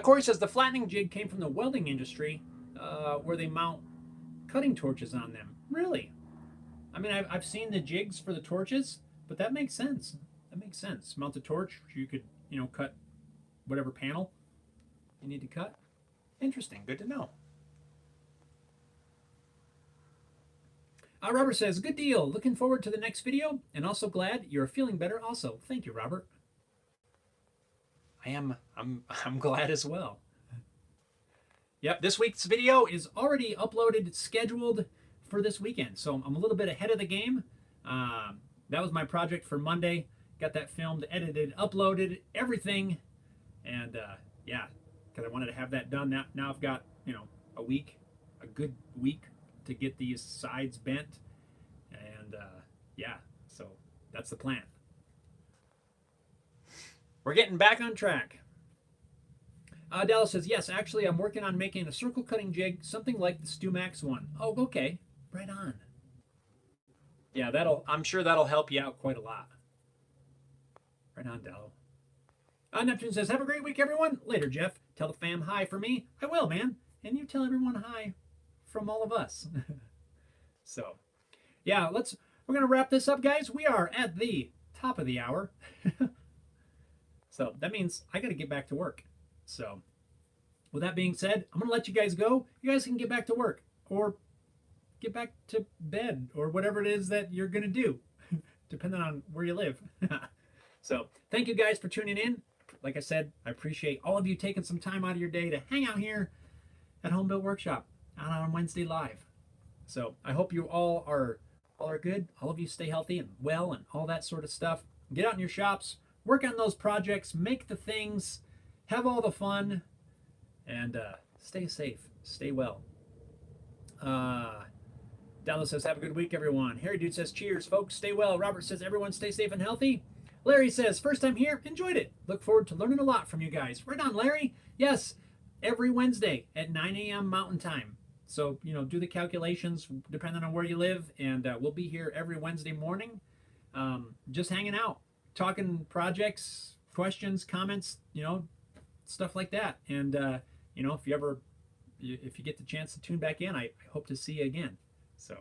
Corey says the flattening jig came from the welding industry, where they mount cutting torches on them. Really? I mean, I've seen the jigs for the torches, but that makes sense. That makes sense. Mount a torch, you could, cut whatever panel you need to cut. Interesting. Good to know. Robert says, good deal. Looking forward to the next video, and also glad you're feeling better also. Thank you, Robert. I'm glad as well. Yep, this week's video is already uploaded, scheduled for this weekend. So I'm a little bit ahead of the game. That was my project for Monday. Got that filmed, edited, uploaded, everything. And yeah, because I wanted to have that done. Now I've got, a good week to get these sides bent. And yeah, so that's the plan. We're getting back on track. Dallas says, yes, actually, I'm working on making a circle cutting jig, something like the StuMax one. Oh, okay. Right on. Yeah, I'm sure that'll help you out quite a lot. Right on, Dallo. Neptune says, have a great week, everyone. Later, Jeff. Tell the fam hi for me. I will, man. And you tell everyone hi from all of us. So, yeah, we're going to wrap this up, guys. We are at the top of the hour. So that means I got to get back to work. So with that being said, I'm going to let you guys go. You guys can get back to work or get back to bed or whatever it is that you're going to do, depending on where you live. So thank you guys for tuning in. Like I said, I appreciate all of you taking some time out of your day to hang out here at Home Built Workshop on Wednesday Live. So I hope you all are good. All of you stay healthy and well and all that sort of stuff. Get out in your shops, work on those projects, make the things, have all the fun, and stay safe, stay well. Dallas says, have a good week, everyone. Harry Dude says, cheers, folks, stay well. Robert says, everyone stay safe and healthy. Larry says, first time here, enjoyed it. Look forward to learning a lot from you guys. Right on, Larry. Yes, every Wednesday at 9 a.m. Mountain Time. So, do the calculations depending on where you live, and we'll be here every Wednesday morning, just hanging out, talking projects, questions, comments, stuff like that. And, if you get the chance to tune back in, I hope to see you again. So